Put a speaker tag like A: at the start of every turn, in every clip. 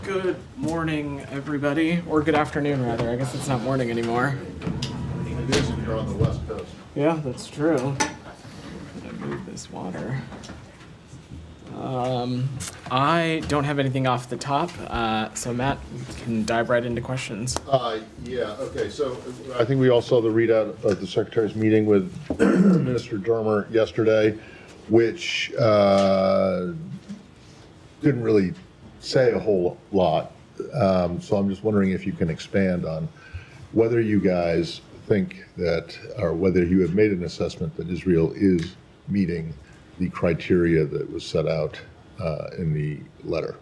A: Good morning, everybody, or good afternoon, rather. I guess it's not morning anymore.
B: It is if you're on the west coast.
A: Yeah, that's true. I'm gonna move this water. I don't have anything off the top, so Matt, we can dive right into questions.
B: Okay, so I think we all saw the readout of the Secretary's meeting with Minister Dermer yesterday, which didn't really say a whole lot. So I'm just wondering if you can expand on whether you guys think that, or whether you have made an assessment that Israel is meeting the criteria that was set out in the letter.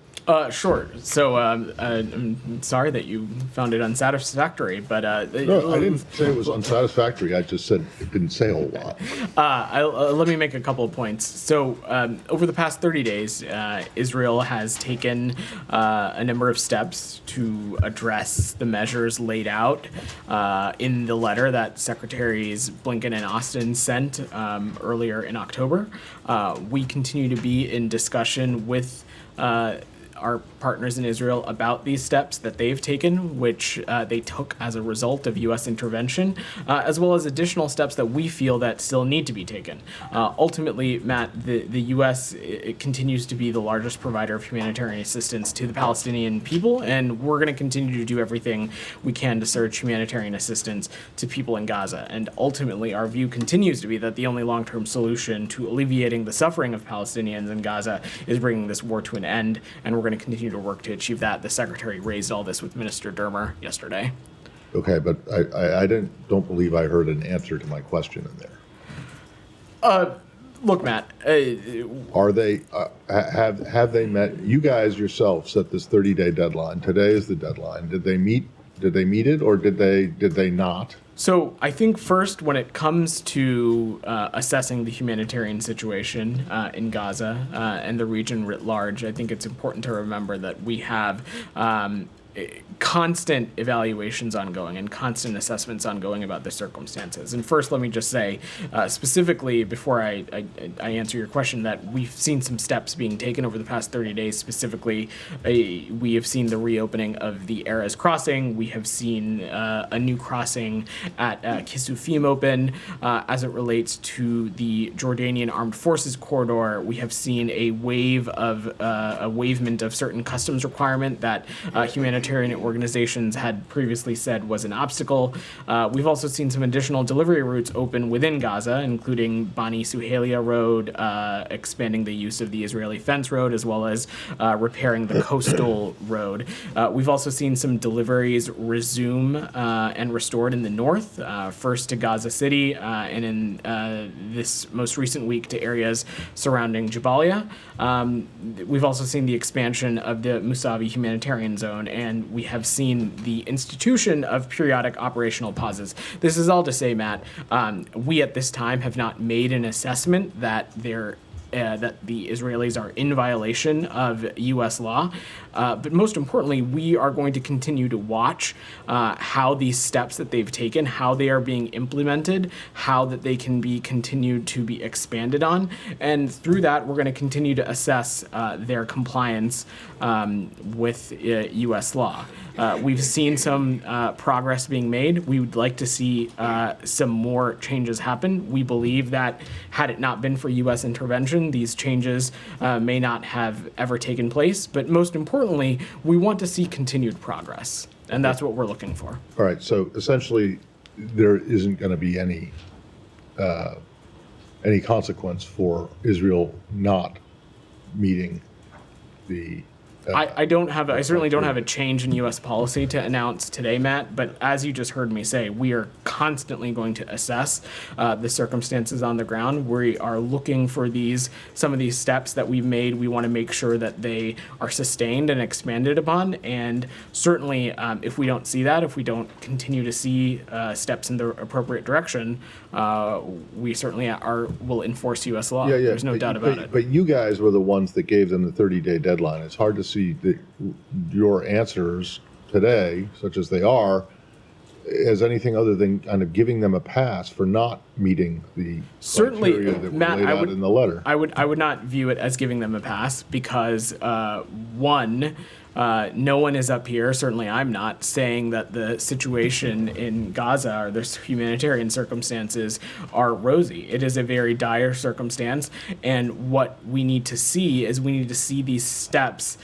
A: Sure. So I'm sorry that you found it unsatisfactory, but
B: No, I didn't say it was unsatisfactory. I just said it didn't say a whole lot.
A: let me make a couple of points. So over the past 30 days, Israel has taken a number of steps to address the measures laid out in the letter that Secretaries Blinken and Austin sent earlier in October. We continue to be in discussion with our partners in Israel about these steps that they've taken, which they took as a result of U.S. intervention, as well as additional steps that we feel that still need to be taken. Ultimately, Matt, the U.S. It continues to be the largest provider of humanitarian assistance to the Palestinian people, and we're going to continue to do everything we can to surge humanitarian assistance to people in Gaza. And ultimately, our view continues to be that the only long-term solution to alleviating the suffering of Palestinians in Gaza is bringing this war to an end, and we're going to continue to work to achieve that. The Secretary raised all this with Minister Dermer yesterday.
B: Okay, but I don't believe I heard an answer to my question in there.
A: Look, Matt.
B: Are they have they met? You guys yourself set this 30-day deadline. Today is the deadline. Did they meet? Did they meet it, or did they not?
A: So I think first, when it comes to assessing the humanitarian situation in Gaza and the region writ large, I think it's important to remember that we have constant evaluations ongoing and constant assessments ongoing about the circumstances. And first, let me just say, specifically, before I answer your question, that we've seen some steps being taken over the past 30 days. Specifically, we have seen the reopening of the Erez crossing. We have seen a new crossing at Kisufim open. As it relates to the Jordanian Armed Forces corridor, we have seen a wave of a waivement of certain customs requirement that humanitarian organizations had previously said was an obstacle. We've also seen some additional delivery routes open within Gaza, including Bani Suhelia Road, expanding the use of the Israeli fence road, as well as repairing the coastal road. We've also seen some deliveries resume and restored in the north, first to Gaza City, and in this most recent week to areas surrounding Jabalia. We've also seen the expansion of the Musavi humanitarian zone, and we have seen the institution of periodic operational pauses. This is all to say, Matt, we at this time have not made an assessment that that the Israelis are in violation of U.S. law. But most importantly, we are going to continue to watch how these steps that they've taken, how they are being implemented, how that they can be continued to be expanded on. And through that, we're going to continue to assess their compliance with U.S. law. We've seen some progress being made. We would like to see some more changes happen. We believe that had it not been for U.S. intervention, these changes may not have ever taken place. But most importantly, we want to see continued progress. And that's what we're looking for.
B: All right. So essentially, there isn't going to be any consequence for Israel not meeting the.
A: I certainly don't have a change in U.S. policy to announce today, Matt, but as you just heard me say, we are constantly going to assess the circumstances on the ground. We are looking for some of these steps that we've made. We want to make sure that they are sustained and expanded upon, and certainly if we don't see that, if we don't continue to see steps in the appropriate direction, we certainly will enforce U.S. law.
B: Yeah.
A: There's no doubt about it.
B: But you guys were the ones that gave them the 30-day deadline. It's hard to see your answers today, such as they are, as anything other than kind of giving them a pass for not meeting the
A: certainly,
B: criteria that were
A: Matt,
B: laid out in the letter.
A: I would not view it as giving them a pass because one, no one is up here, certainly I'm not, saying that the situation in Gaza or the humanitarian circumstances are rosy. It is a very dire circumstance, and what we need to see is we need to see these steps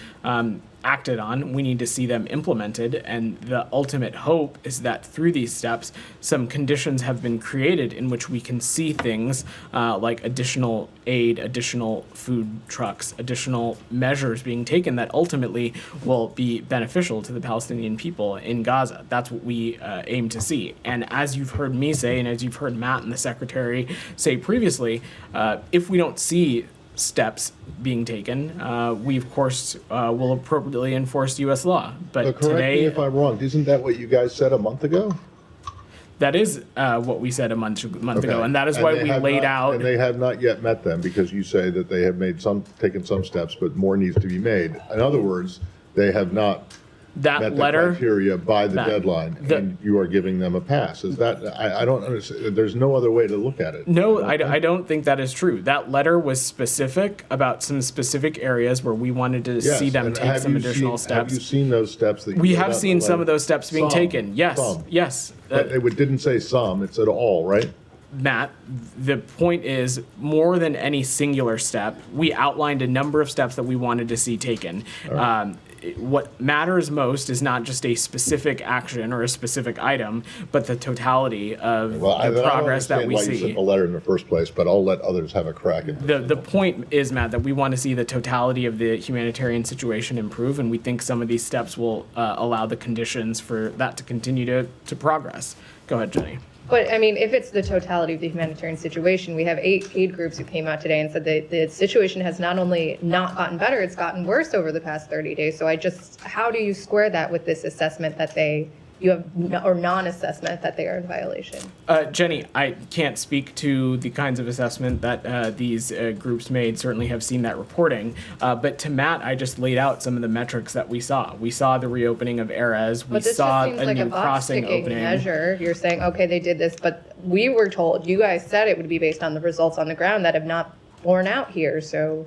A: acted on. We need to see them implemented, and the ultimate hope is that through these steps, some conditions have been created in which we can see things like additional aid, additional food trucks, additional measures being taken that ultimately will be beneficial to the Palestinian people in Gaza. That's what we aim to see. And as you've heard me say, and as you've heard Matt and the Secretary say previously, if we don't see steps being taken, we of course will appropriately enforce U.S. law. But
B: Correct
A: today,
B: me if I'm wrong, isn't that what you guys said a month ago?
A: that is what we said a month ago,
B: Okay.
A: and that is why
B: they
A: we
B: have
A: laid
B: not-
A: out.
B: And they have not yet met them, because you say that they have taken some steps, but more needs to be made. In other words, they have not
A: That
B: met the
A: letter,
B: criteria by the
A: Matt,
B: deadline,
A: the-
B: and you are giving them a pass. Is that, I don't understand, there's no other way to look at it.
A: no, I don't think that is true. That letter was specific about some specific areas where we wanted to
B: Yes,
A: see them
B: and
A: take
B: have
A: some
B: you
A: additional
B: seen- Have you
A: steps.
B: seen those steps that you
A: We
B: laid out
A: have
B: in
A: seen
B: the
A: some
B: letter?
A: of those steps being
B: Some,
A: taken. Yes,
B: some.
A: yes.
B: But it didn't say some, it said all, right?
A: Matt, the point is, more than any singular step, we outlined a number of steps that we wanted to see taken. What matters most is not just a specific action or a specific item, but the totality of
B: Well, I
A: the
B: don't
A: progress that
B: understand
A: we
B: why you
A: see.
B: sent the letter in the first place, but I'll let others have a crack at it.
A: The point is, Matt, that we want to see the totality of the humanitarian situation improve, and we think some of these steps will allow the conditions for that to continue to progress. Go ahead, Jenny.
C: But I mean, if it's the totality of the humanitarian situation, we have 8 aid groups who came out today and said that the situation has not only not gotten better, it's gotten worse over the past 30 days. So how do you square that with this assessment that you have, or non-assessment that they are in violation?
A: Jenny, I can't speak to the kinds of assessment that these groups made. Certainly have seen that reporting. But to Matt, I just laid out some of the metrics that we saw. We saw the reopening of Erez. We
C: But this
A: saw
C: just seems
A: a
C: like
A: new
C: a
A: crossing
C: box-ticking
A: opening.
C: measure. You're saying, okay, they did this, but we were told, you guys said it would be based on the results on the ground that have not borne out here. So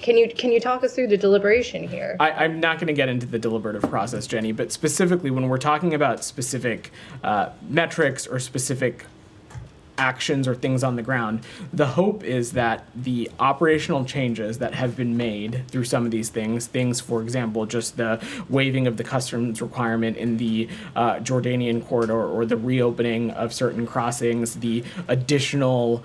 C: can you talk us through the deliberation here?
A: I'm not going to get into the deliberative process, Jenny, but specifically when we're talking about specific metrics or specific actions or things on the ground, the hope is that the operational changes that have been made through some of these things, for example, just the waiving of the customs requirement in the Jordanian corridor, or the reopening of certain crossings, the additional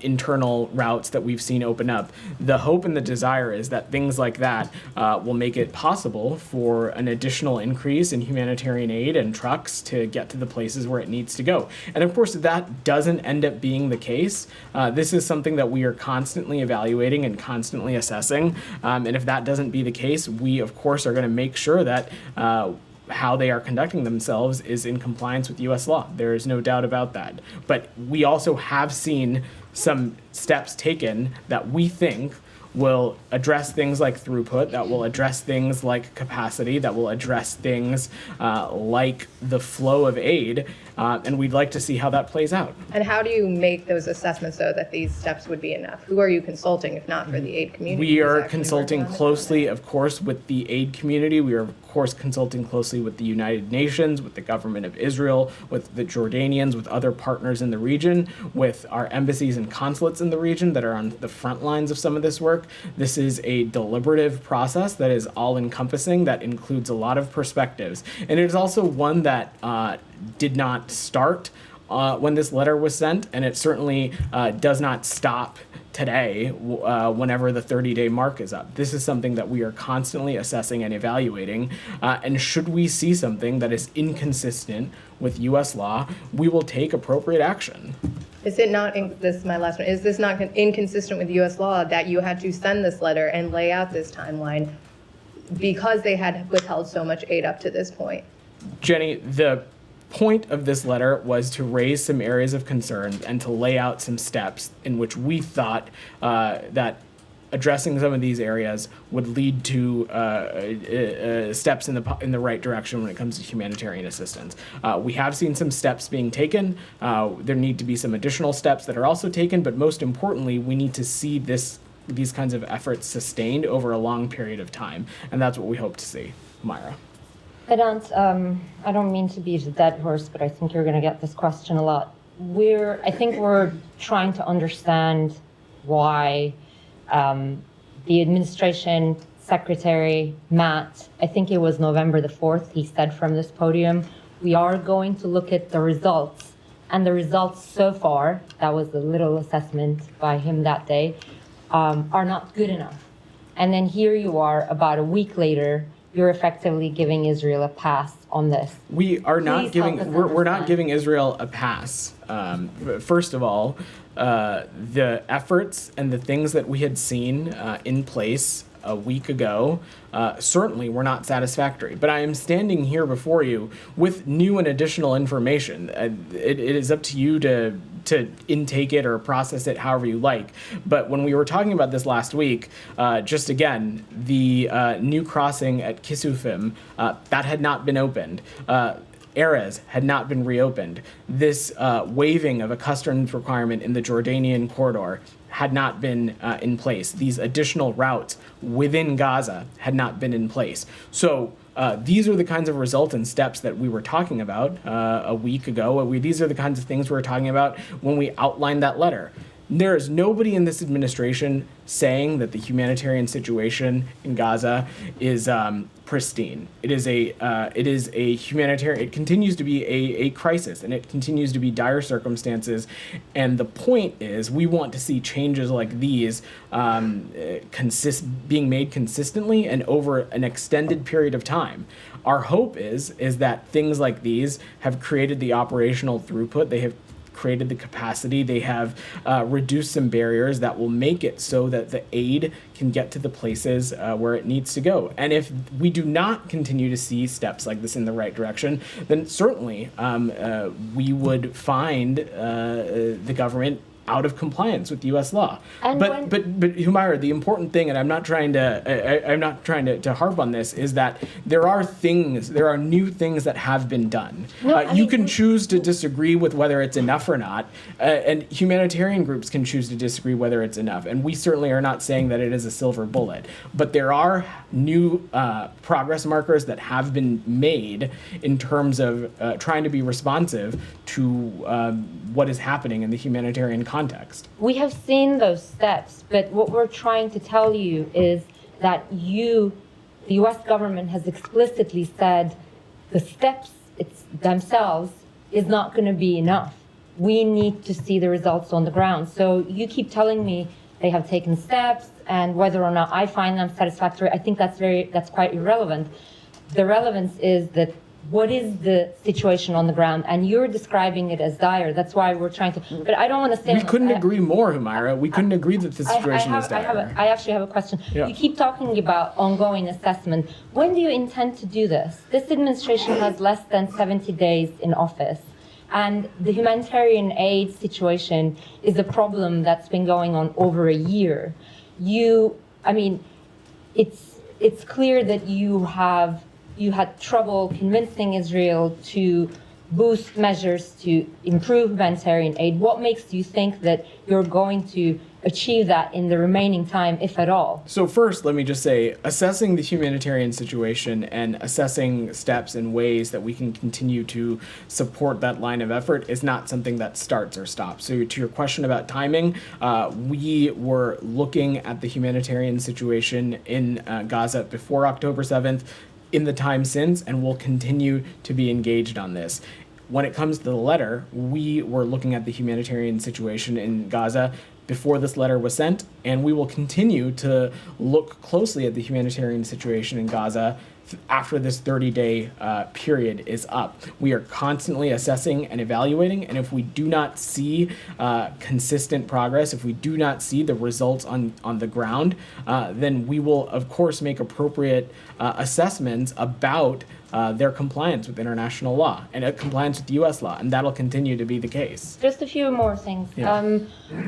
A: internal routes that we've seen open up. The hope and the desire is that things like that will make it possible for an additional increase in humanitarian aid and trucks to get to the places where it needs to go. And of course, if that doesn't end up being the case, this is something that we are constantly evaluating and constantly assessing. And if that doesn't be the case, we of course are going to make sure that how they are conducting themselves is in compliance with U.S. law. There is no doubt about that. But we also have seen some steps taken that we think will address things like throughput, that will address things like capacity, that will address things like the flow of aid, and we'd like to see how that plays out.
C: And how do you make those assessments so that these steps would be enough? Who are you consulting if not for the aid community?
A: We
C: who's
A: are
C: actually
A: consulting
C: working on it?
A: closely, of course, with the aid community. We are, of course, consulting closely with the United Nations, with the government of Israel, with the Jordanians, with other partners in the region, with our embassies and consulates in the region that are on the front lines of some of this work. This is a deliberative process that is all-encompassing, that includes a lot of perspectives. And it is also one that did not start when this letter was sent, and it certainly does not stop today whenever the 30-day mark is up. This is something that we are constantly assessing and evaluating, and should we see something that is inconsistent with U.S. law, we will take appropriate action.
C: Is it not, this is my last one, is this not inconsistent with U.S. law that you had to send this letter and lay out this timeline because they had withheld so much aid up to this point?
A: Jenny, the point of this letter was to raise some areas of concern and to lay out some steps in which we thought that addressing some of these areas would lead to steps in the right direction when it comes to humanitarian assistance. We have seen some steps being taken. There need to be some additional steps that are also taken, but most importantly, we need to see this these kinds of efforts sustained over a long period of time, and that's what we hope to see. Myra.
D: I don't mean to beat a dead horse, but I think you're going to get this question a lot. I think we're trying to understand why the administration secretary, Matt, I think it was November the 4th, he said from this podium, we are going to look at the results. And the results so far, that was the little assessment by him that day, are not good enough. And then here you are, about a week later, you're effectively giving Israel a pass on this.
A: We are not
D: Please
A: giving.
D: help us
A: We're not
D: understand.
A: giving Israel a pass. First of all, the efforts and the things that we had seen in place a week ago certainly were not satisfactory. But I am standing here before you with new and additional information. It is up to you to intake it or process it however you like. But when we were talking about this last week, just again, the new crossing at Kisufim, that had not been opened. Erez had not been reopened. This waiving of a customs requirement in the Jordanian corridor had not been in place. These additional routes within Gaza had not been in place. So these are the kinds of results and steps that we were talking about a week ago. These are the kinds of things we were talking about when we outlined that letter. There is nobody in this administration saying that the humanitarian situation in Gaza is pristine. It is a humanitarian. It continues to be a crisis, and it continues to be dire circumstances. And the point is, we want to see changes like these being made consistently and over an extended period of time. Our hope is that things like these have created the operational throughput. They have created the capacity. They have reduced some barriers that will make it so that the aid can get to the places where it needs to go. And if we do not continue to see steps like this in the right direction, then certainly we would find the government out of compliance with U.S. law.
D: And
A: But Humaira, the important thing, and I'm not trying to harp on this, is that there are new things that have been done. You can choose to disagree with whether it's enough or not, and humanitarian groups can choose to disagree whether it's enough. And we certainly are not saying that it is a silver bullet, but there are new progress markers that have been made in terms of trying to be responsive to what is happening in the humanitarian context.
D: We have seen those steps, but what we're trying to tell you is that the U.S. government has explicitly said the steps themselves is not going to be enough. We need to see the results on the ground. So you keep telling me they have taken steps, and whether or not I find them satisfactory, I think that's quite irrelevant. The relevance is that what is the situation on the ground? And you're describing it as dire. That's why we're trying to. But I don't want to say.
A: We couldn't agree more, Humaira. We couldn't agree that the situation is dire.
D: I actually have a question.
A: Yeah.
D: You keep talking about ongoing assessment. When do you intend to do this? This administration has less than 70 days in office. And the humanitarian aid situation is a problem that's been going on over a year. It's clear that you had trouble convincing Israel to boost measures to improve humanitarian aid. What makes you think that you're going to achieve that in the remaining time, if at all?
A: So first, let me just say, assessing the humanitarian situation and assessing steps and ways that we can continue to support that line of effort is not something that starts or stops. So to your question about timing, we were looking at the humanitarian situation in Gaza before October 7th, in the time since, and will continue to be engaged on this. When it comes to the letter, we were looking at the humanitarian situation in Gaza before this letter was sent, and we will continue to look closely at the humanitarian situation in Gaza after this 30-day period is up. We are constantly assessing and evaluating, and if we do not see consistent progress, if we do not see the results on the ground, then we will, of course, make appropriate assessments about their compliance with international law and compliance with U.S. law, and that'll continue to be the case.
D: Just a few more things.
A: Yeah.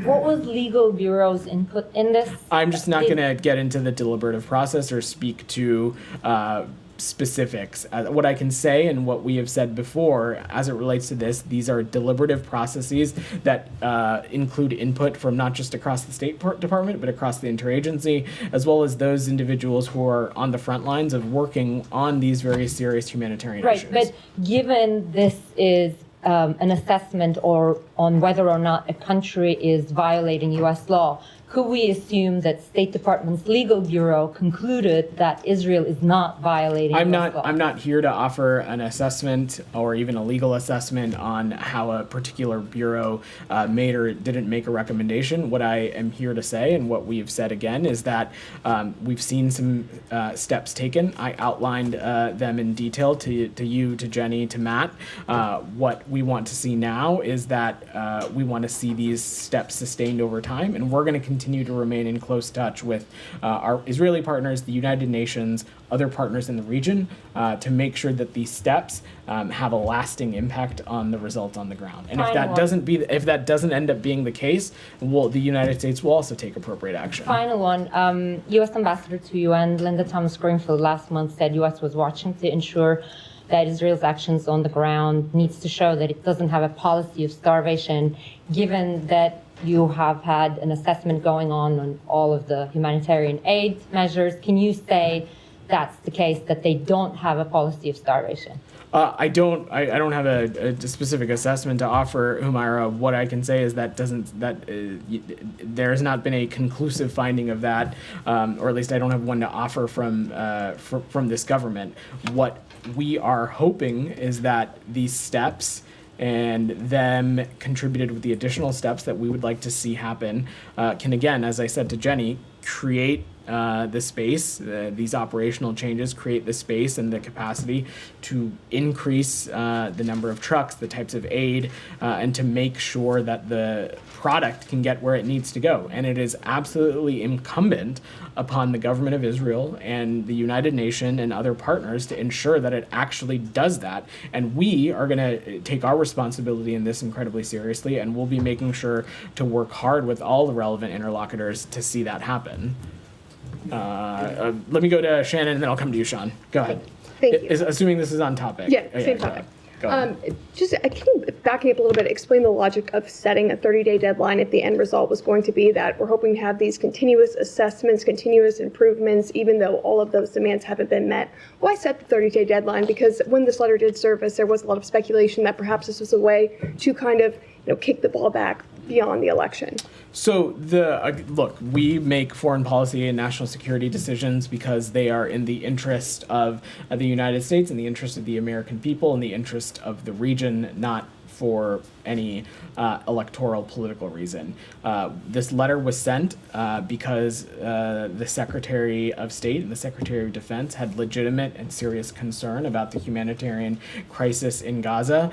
D: What was Legal Bureau's input in this?
A: I'm just not going to get into the deliberative process or speak to specifics. What I can say and what we have said before as it relates to this, these are deliberative processes that include input from not just across the State Department, but across the interagency, as well as those individuals who are on the front lines of working on these very serious humanitarian
D: Right,
A: issues.
D: but given this is an assessment or on whether or not a country is violating U.S. law, could we assume that State Department's legal bureau concluded that Israel is not violating U.S. law?
A: I'm not here to offer an assessment or even a legal assessment on how a particular bureau made or didn't make a recommendation. What I am here to say, and what we've said again, is that we've seen some steps taken. I outlined them in detail to you, to Jenny, to Matt. What we want to see now is that we want to see these steps sustained over time, and we're going to continue to remain in close touch with our Israeli partners, the United Nations, other partners in the region, to make sure that these steps have a lasting impact on the results on the ground. And if that doesn't end up being the case, the United States will also take appropriate action.
D: Final one, U.S. Ambassador to UN, Linda Thomas-Greenfield, last month said U.S. was watching to ensure that Israel's actions on the ground needs to show that it doesn't have a policy of starvation, given that you have had an assessment going on all of the humanitarian aid measures. Can you say that's the case, that they don't have a policy of starvation?
A: I don't have a specific assessment to offer, Humaira. What I can say is that there has not been a conclusive finding of that, or at least I don't have one to offer from this government. What we are hoping is that these steps and them contributed with the additional steps that we would like to see happen can, again, as I said to Jenny, create the space, these operational changes create the space and the capacity to increase the number of trucks, the types of aid, and to make sure that the product can get where it needs to go. And it is absolutely incumbent upon the government of Israel and the United Nations and other partners to ensure that it actually does that. And we are going to take our responsibility in this incredibly seriously, and we'll be making sure to work hard with all the relevant interlocutors to see that happen. Let me go to Shannon, and then I'll come to you, Sean. Go ahead.
E: Thank you.
A: Assuming this is on topic.
E: Yeah,
A: Oh,
E: same
A: go
E: topic.
A: ahead. Go ahead.
E: Just can you, backing up a little bit, explain the logic of setting a 30-day deadline if the end result was going to be that we're hoping to have these continuous assessments, continuous improvements, even though all of those demands haven't been met? Why set the 30-day deadline? Because when this letter did surface, there was a lot of speculation that perhaps this was a way to kind of kick the ball back beyond the election.
A: So look, we make foreign policy and national security decisions because they are in the interest of the United States, in the interest of the American people, in the interest of the region, not for any electoral political reason. This letter was sent because the Secretary of State and the Secretary of Defense had legitimate and serious concern about the humanitarian crisis in Gaza.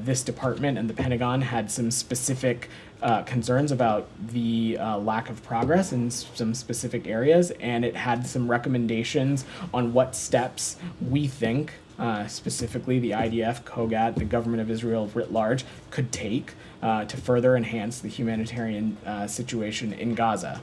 A: This department and the Pentagon had some specific concerns about the lack of progress in some specific areas, and it had some recommendations on what steps we think specifically the IDF, COGAT, the government of Israel writ large, could take to further enhance the humanitarian situation in Gaza.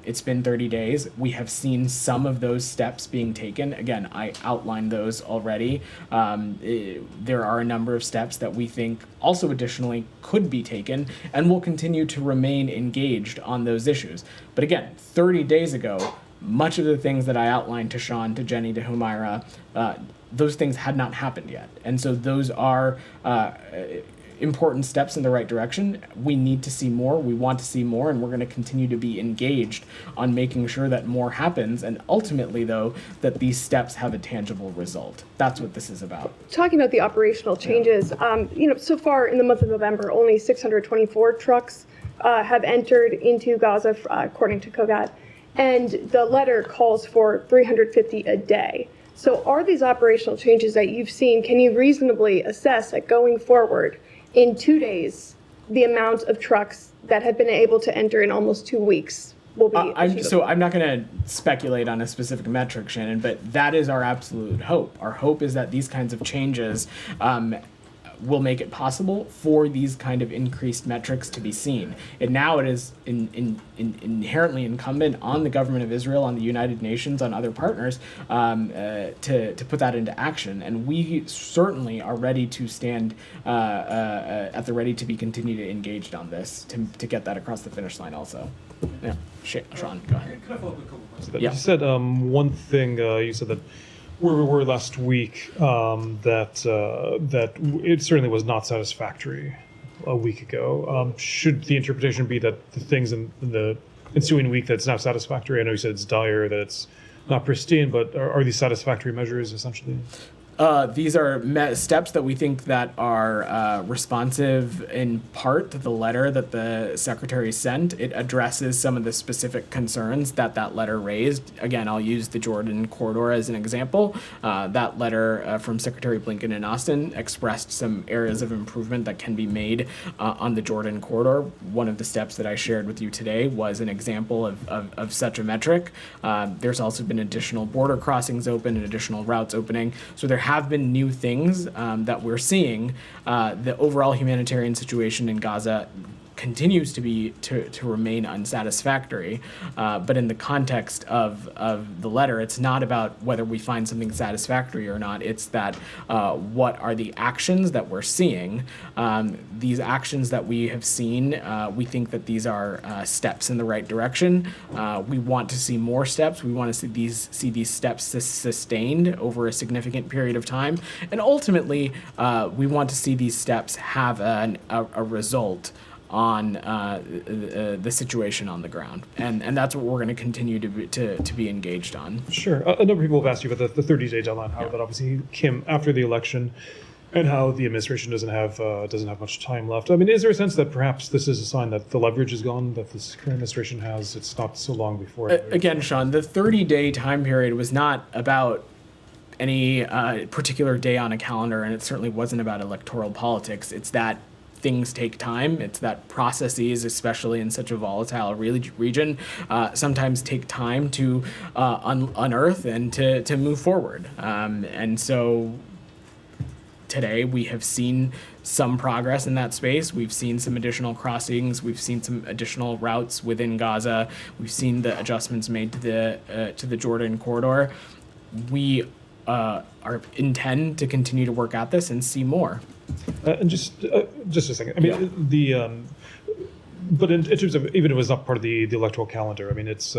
A: It's been 30 days. We have seen some of those steps being taken. Again, I outlined those already. There are a number of steps that we think also additionally could be taken, and will continue to remain engaged on those issues. But again, 30 days ago, much of the things that I outlined to Sean, to Jenny, to Humaira, those things had not happened yet. And so those are important steps in the right direction. We need to see more. We want to see more, and we're going to continue to be engaged on making sure that more happens, and ultimately, though, that these steps have a tangible result. That's what this is about.
E: Talking about the operational changes, so far in the month of November, only 624 trucks have entered into Gaza, according to COGAT, and the letter calls for 350 a day. So are these operational changes that you've seen, can you reasonably assess that going forward in 2 days, the amount of trucks that have been able to enter in almost 2 weeks will be achievable?
A: I'm not going to speculate on a specific metric, Shannon, but that is our absolute hope. Our hope is that these kinds of changes will make it possible for these kind of increased metrics to be seen. And now it is inherently incumbent on the government of Israel, on the United Nations, on other partners to put that into action. And we certainly are ready to stand at the ready to be continued engaged on this to get that across the finish line also. Yeah, Sean, go ahead.
F: Can I follow up a couple questions?
A: Yeah.
F: You said one thing. You said that where we were last week, that it certainly was not satisfactory a week ago. Should the interpretation be that the things in the ensuing week that's not satisfactory? I know you said it's dire, that it's not pristine, but are these satisfactory measures essentially?
A: These are steps that we think that are responsive in part to the letter that the secretary sent. It addresses some of the specific concerns that letter raised. Again, I'll use the Jordan corridor as an example. That letter from Secretary Blinken in Austin expressed some areas of improvement that can be made on the Jordan corridor. One of the steps that I shared with you today was an example of such a metric. There's also been additional border crossings open and additional routes opening. So there have been new things that we're seeing. The overall humanitarian situation in Gaza continues to remain unsatisfactory. But in the context of the letter, it's not about whether we find something satisfactory or not. It's that what are the actions that we're seeing? These actions that we have seen, we think that these are steps in the right direction. We want to see more steps. We want to see these steps sustained over a significant period of time. And ultimately, we want to see these steps have a result on the situation on the ground, and that's what we're going to continue to be engaged on.
F: Sure. A number of people have asked you about the 30-day deadline, how that obviously came after the election, and how the administration doesn't have much time left. I mean, is there a sense that perhaps this is a sign that the leverage is gone, that this current administration has? It's not so long before.
A: Again, Sean, the 30-day time period was not about any particular day on a calendar, and it certainly wasn't about electoral politics. It's that things take time. It's that processes, especially in such a volatile region, sometimes take time to unearth and to move forward. And so today we have seen some progress in that space. We've seen some additional crossings. We've seen some additional routes within Gaza. We've seen the adjustments made to the Jordan corridor. We intend to continue to work at this and see more.
F: And just a second. I mean, but in terms of, even if it was not part of the electoral calendar, I mean, it's.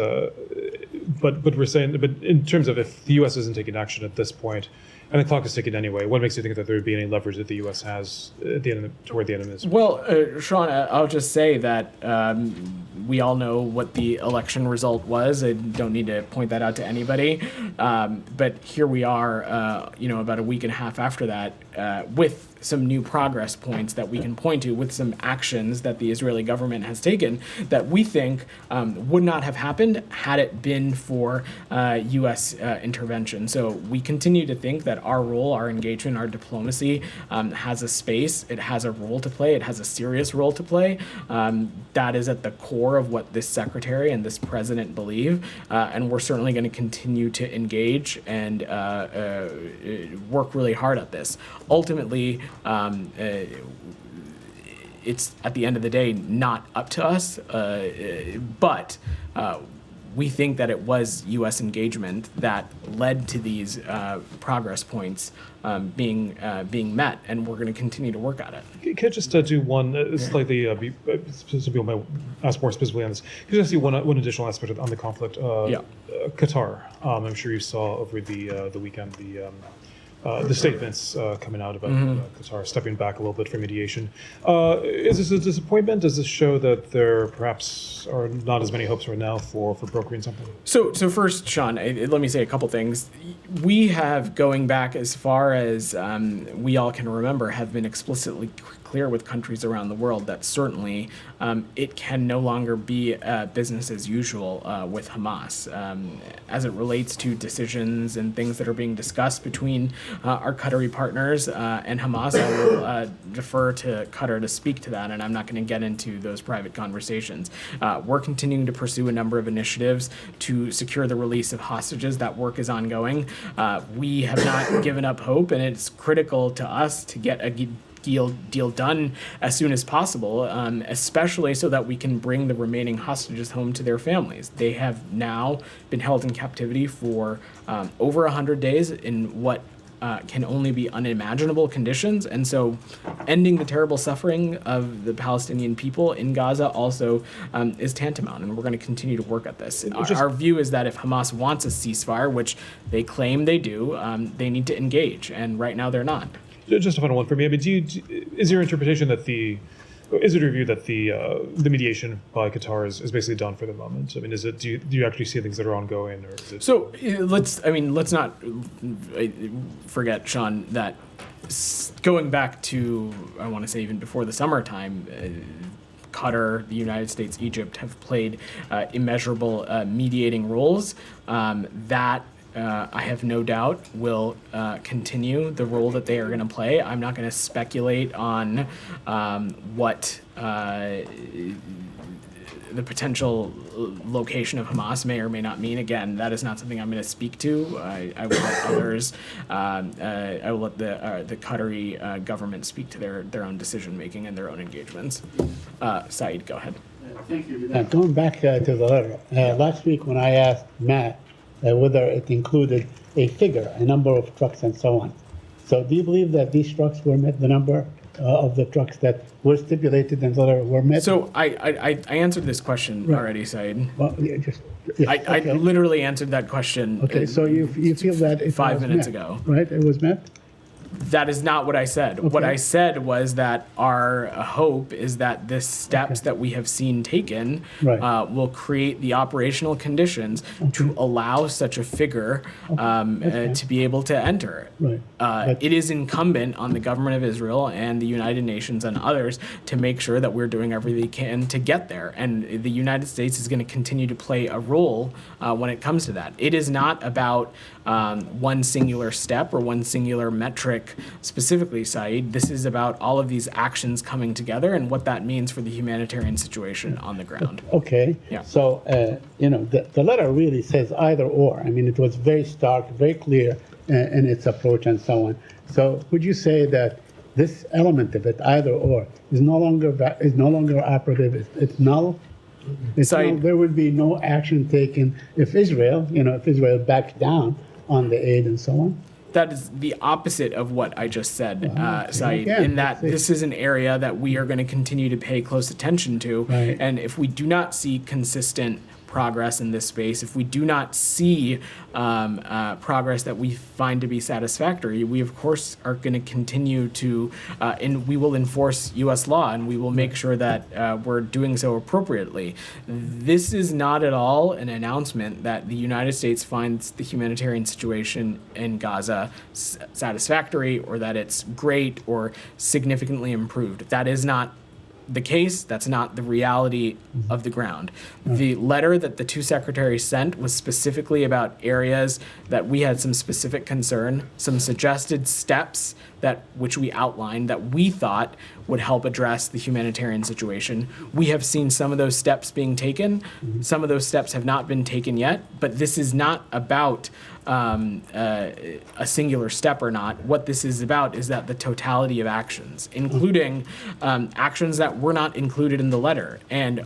F: But we're saying, but in terms of if the U.S. isn't taking action at this point, and the clock is ticking anyway, what makes you think that there would be any leverage that the U.S. has toward the end of this?
A: Well, Sean, I'll just say that we all know what the election result was. I don't need to point that out to anybody. But here we are, about a week and a half after that, with some new progress points that we can point to, with some actions that the Israeli government has taken that we think would not have happened had it been for U.S. intervention. So we continue to think that our role, our engagement, our diplomacy has a space. It has a role to play. It has a serious role to play. That is at the core of what this secretary and this president believe. And we're certainly going to continue to engage and work really hard at this. Ultimately, it's at the end of the day not up to us, but we think that it was U.S. engagement that led to these progress points being met, and we're going to continue to work at it.
F: Can I just do one slightly? Some people might ask more specifically on this. Can I just see one additional aspect on the conflict? Qatar. I'm sure you saw over the weekend the statements coming out about Qatar stepping back a little bit from mediation. Is this a disappointment? Does this show that there perhaps are not as many hopes right now for brokering something?
A: So first, Sean, let me say a couple things. We have, going back as far as we all can remember, have been explicitly clear with countries around the world that certainly it can no longer be business as usual with Hamas. As it relates to decisions and things that are being discussed between our Qatari partners and Hamas, I will defer to Qatar to speak to that, and I'm not going to get into those private conversations. We're continuing to pursue a number of initiatives to secure the release of hostages. That work is ongoing. We have not given up hope, and it's critical to us to get deal done as soon as possible, especially so that we can bring the remaining hostages home to their families. They have now been held in captivity for over 100 days in what can only be unimaginable conditions. And so ending the terrible suffering of the Palestinian people in Gaza also is tantamount. And we're going to continue to work at this. Our view is that if Hamas wants a ceasefire, which they claim they do, they need to engage. And right now they're not.
F: Just a final one for me. I mean, is your interpretation that is it your view that the mediation by Qatar is basically done for the moment? I mean, do you actually see things that are ongoing, or is it?
A: So let's not forget, Sean, that going back to, I want to say even before the summertime, Qatar, the United States, Egypt have played immeasurable mediating roles. That I have no doubt will continue the role that they are going to play. I'm not going to speculate on what the potential location of Hamas may or may not mean. Again, that is not something I'm going to speak to. I will let others, I will let the Qatari government speak to their own decision making and their own engagements. Saeed, go ahead.
G: Thank you. Going back to the letter, last week when I asked Matt whether it included a figure, a number of trucks and so on. So do you believe that these trucks were met, the number of the trucks that were stipulated in the letter were met?
A: So I answered this question already, Saeed.
G: Well, yeah,
A: I
G: okay.
A: literally answered that question.
G: Okay, so you feel that it
A: 5
G: was
A: minutes
G: met,
A: ago.
G: right? It was met?
A: That is not what I said. What
G: Okay.
A: I said was that our hope is that the steps that we have seen taken
G: Right.
A: will create the operational conditions to allow such a figure to be able to enter.
G: Right. But-
A: It is incumbent on the government of Israel and the United Nations and others to make sure that we're doing everything we can to get there. And the United States is going to continue to play a role when it comes to that. It is not about one singular step or one singular metric specifically, Saeed. This is about all of these actions coming together and what that means for the humanitarian situation on the ground.
G: Okay.
A: Yeah.
G: So, the letter really says either or. I mean, it was very stark, very clear in its approach and so on. So, would you say that this element of it, either or, is no longer operative? It's null. It's
A: Saeed.
G: null. There would be no action taken if Israel backed down on the aid and so on.
A: That is the opposite of what I just said, Saeed,
G: Again,
A: in that this is an area that we are going to continue to pay close attention to.
G: Right.
A: And if we do not see consistent progress in this space, if we do not see progress that we find to be satisfactory, we of course are going to continue to, and we will enforce U.S. law, and we will make sure that we're doing so appropriately. This is not at all an announcement that the United States finds the humanitarian situation in Gaza satisfactory, or that it's great or significantly improved. That is not the case. That's not the reality of the ground. The letter that the two secretaries sent was specifically about areas that we had some specific concern, some suggested steps which we outlined that we thought would help address the humanitarian situation. We have seen some of those steps being taken. Some of those steps have not been taken yet, but this is not about a singular step or not. What this is about is that the totality of actions, including actions that were not included in the letter. And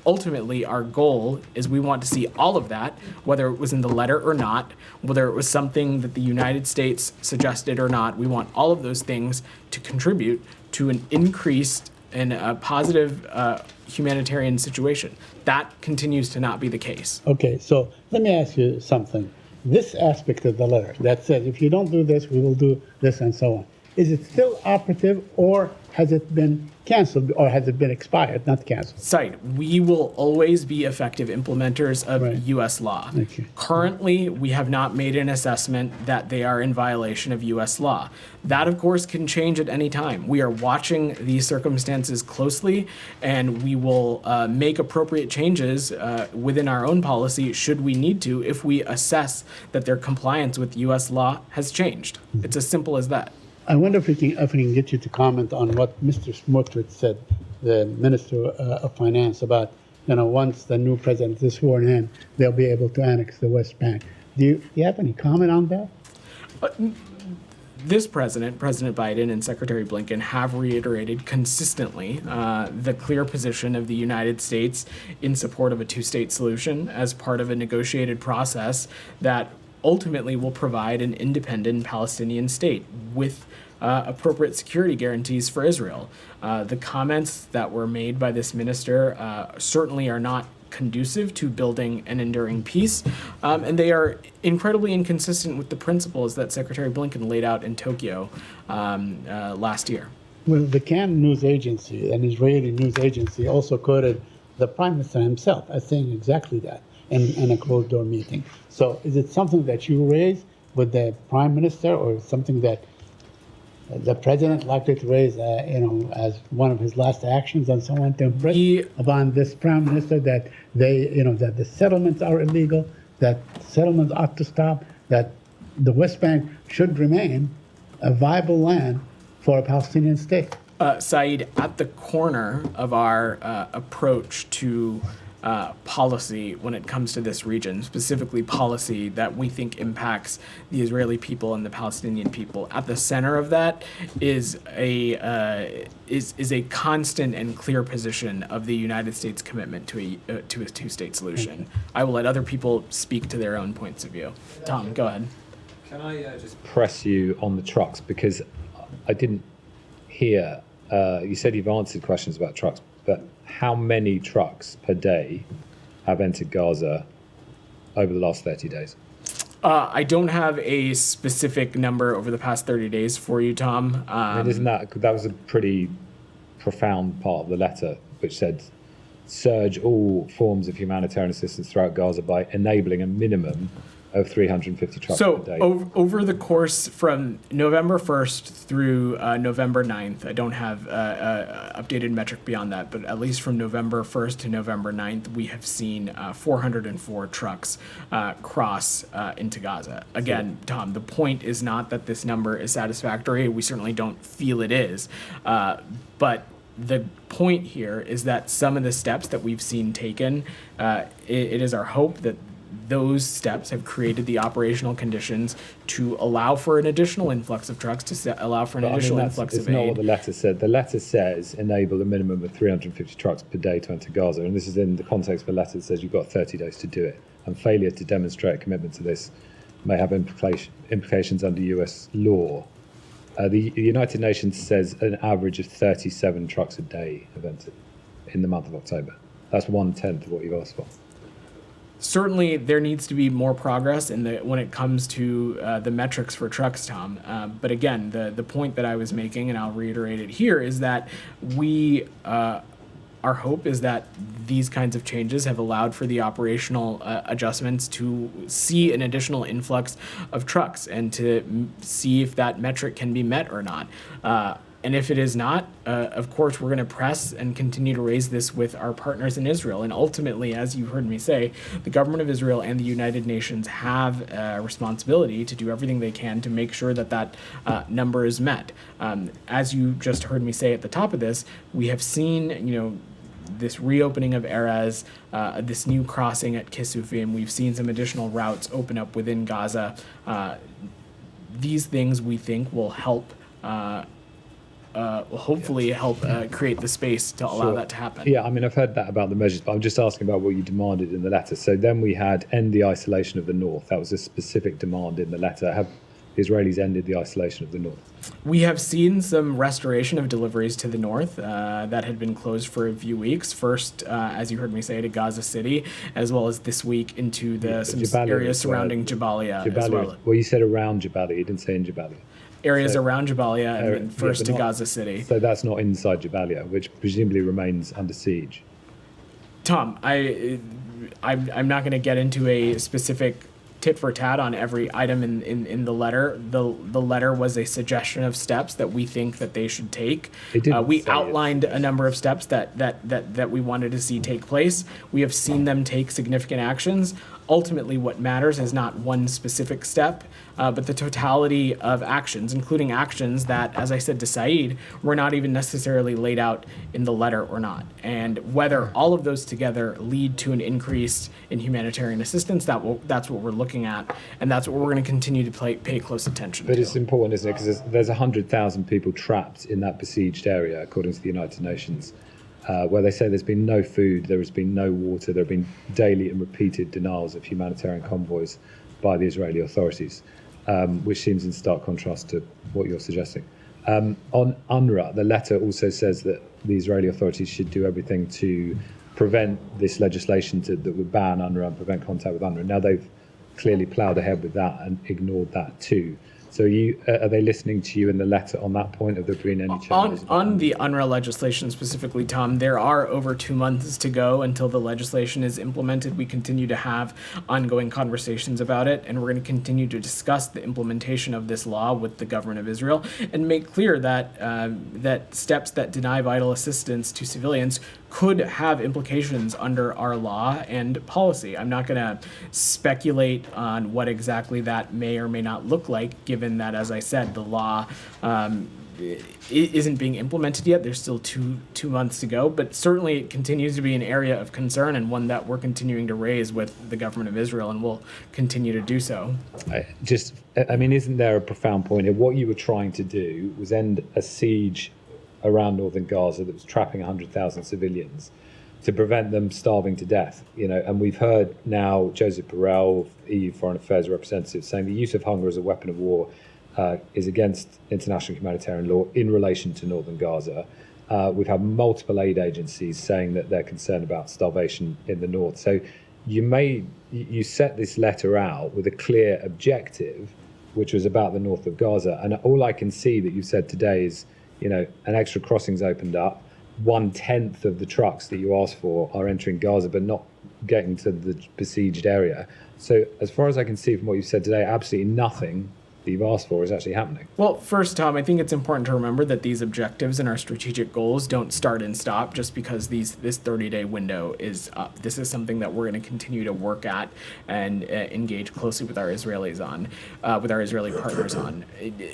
A: ultimately, our goal is we want to see all of that, whether it was in the letter or not, whether it was something that the United States suggested or not. We want all of those things to contribute to an increased and a positive humanitarian situation. That continues to not be the case.
G: Okay, so let me ask you something. This aspect of the letter that says if you don't do this, we will do this and so on, is it still operative, or has it been canceled, or has it been expired, not canceled?
A: Site, we will always be effective implementers of
G: Right.
A: U.S. law.
G: Okay.
A: Currently, we have not made an assessment that they are in violation of U.S. law. That, of course, can change at any time. We are watching these circumstances closely, and we will make appropriate changes within our own policy should we need to if we assess that their compliance with U.S. law has changed. It's as simple as that.
G: I wonder if we can get you to comment on what Mr. Smotrich said, the Minister of Finance, about, once the new president is sworn in, they'll be able to annex the West Bank. Do you have any comment on that?
A: this president, President Biden, and Secretary Blinken have reiterated consistently the clear position of the United States in support of a two-state solution as part of a negotiated process that ultimately will provide an independent Palestinian state with appropriate security guarantees for Israel. The comments that were made by this minister certainly are not conducive to building an enduring peace, and they are incredibly inconsistent with the principles that Secretary Blinken laid out in Tokyo last year.
G: Well, the Cannes news agency, an Israeli news agency, also quoted the prime minister himself as saying exactly that in a closed-door meeting. So is it something that you raise with the prime minister, or something that the president likely to raise, as one of his last actions and so on, to impress upon this prime minister that that the settlements are illegal, that settlements ought to stop, that the West Bank should remain a viable land for a Palestinian state?
A: Saeed, at the corner of our approach to policy when it comes to this region, specifically policy that we think impacts the Israeli people and the Palestinian people, at the center of that is a constant and clear position of the United States commitment to a two-state solution. I will let other people speak to their own points of view. Tom, go ahead.
H: Can I just press you on the trucks, because I didn't hear, you said you've answered questions about trucks, but how many trucks per day have entered Gaza over the last 30 days?
A: I don't have a specific number over the past 30 days for you, Tom.
H: Isn't that was a pretty profound part of the letter, which said, surge all forms of humanitarian assistance throughout Gaza by enabling a minimum of 350 trucks per day.
A: So over the course from November 1st through November 9th, I don't have updated metric beyond that, but at least from November 1st to November 9th, we have seen 404 trucks cross into Gaza. Again, Tom, the point is not that this number is satisfactory. We certainly don't feel it is. But the point here is that some of the steps that we've seen taken, it is our hope that those steps have created the operational conditions to allow for an additional influx of trucks, to allow for an additional influx of aid.
H: It's not what the letter said. The letter says enable a minimum of 350 trucks per day to enter Gaza. And this is in the context of a letter that says you've got 30 days to do it. And failure to demonstrate a commitment to this may have implications under US law. The United Nations says an average of 37 trucks a day have entered in the month of October. That's 1/10 of what you've asked for.
A: Certainly, there needs to be more progress when it comes to the metrics for trucks, Tom. But again, the point that I was making, and I'll reiterate it here, is that our hope is that these kinds of changes have allowed for the operational adjustments to see an additional influx of trucks and to see if that metric can be met or not. And if it is not, of course, we're going to press and continue to raise this with our partners in Israel. And ultimately, as you heard me say, the government of Israel and the United Nations have a responsibility to do everything they can to make sure that that number is met. As you just heard me say at the top of this, we have seen, this reopening of Erez, this new crossing at Kisufim. We've seen some additional routes open up within Gaza. These things we think will help hopefully help create the space to allow that to happen.
H: Yeah, I mean, I've heard that about the measures, but I'm just asking about what you demanded in the letter. So then we had end the isolation of the north. That was a specific demand in the letter. Have the Israelis ended the isolation of the north?
A: We have seen some restoration of deliveries to the north that had been closed for a few weeks. First, as you heard me say, to Gaza City, as well as this week into some areas surrounding Jabalia as well.
H: Well, you said around Jabalia. You didn't say in Jabalia.
A: Areas around Jabalia and then first to Gaza City.
H: So that's not inside Jabalia, which presumably remains under siege.
A: Tom, I'm not going to get into a specific tit for tat on every item in the letter. The letter was a suggestion of steps that we think that they should take. We outlined a number of steps that we wanted to see take place. We have seen them take significant actions. ultimately what matters is not one specific step, but the totality of actions, including actions that, as I said to Saeed, were not even necessarily laid out in the letter or not. And whether all of those together lead to an increase in humanitarian assistance, that's what we're looking at, and that's what we're going to continue to pay close attention
H: But
A: to.
H: it's important, isn't it? Because there's 100,000 people trapped in that besieged area, according to the United Nations, where they say there's been no food, there has been no water, there have been daily and repeated denials of humanitarian convoys by the Israeli authorities, which seems in stark contrast to what you're suggesting. On UNRWA, the letter also says that the Israeli authorities should do everything to prevent this legislation that would ban UNRWA and prevent contact with UNRWA. Now they've clearly ploughed ahead with that and ignored that too. So are they listening to you in the letter on that point? Have there been any changes?
A: On the UNRWA legislation specifically, Tom, there are over 2 months to go until the legislation is implemented. We continue to have ongoing conversations about it, and we're going to continue to discuss the implementation of this law with the government of Israel and make clear that that steps that deny vital assistance to civilians could have implications under our law and policy. I'm not going to speculate on what exactly that may or may not look like, given that, as I said, the law isn't being implemented yet. There's still two months to go, but certainly it continues to be an area of concern and one that we're continuing to raise with the government of Israel, and will continue to do so.
H: Isn't there a profound point here? What you were trying to do was end a siege around northern Gaza that was trapping 100,000 civilians to prevent them starving to death. And we've heard now Joseph Borrell, EU Foreign Affairs representative, saying the use of hunger as a weapon of war is against international humanitarian law in relation to northern Gaza. We've had multiple aid agencies saying that they're concerned about starvation in the north. So you set this letter out with a clear objective, which was about the north of Gaza. And all I can see that you've said today is, an extra crossing's opened up. 1/10 of the trucks that you asked for are entering Gaza, but not getting to the besieged area. So as far as I can see from what you've said today, absolutely nothing that you've asked for is actually happening.
A: Well, first, Tom, I think it's important to remember that these objectives and our strategic goals don't start and stop just because this 30-day window is up. This is something that we're going to continue to work at and engage closely with our Israeli partners on.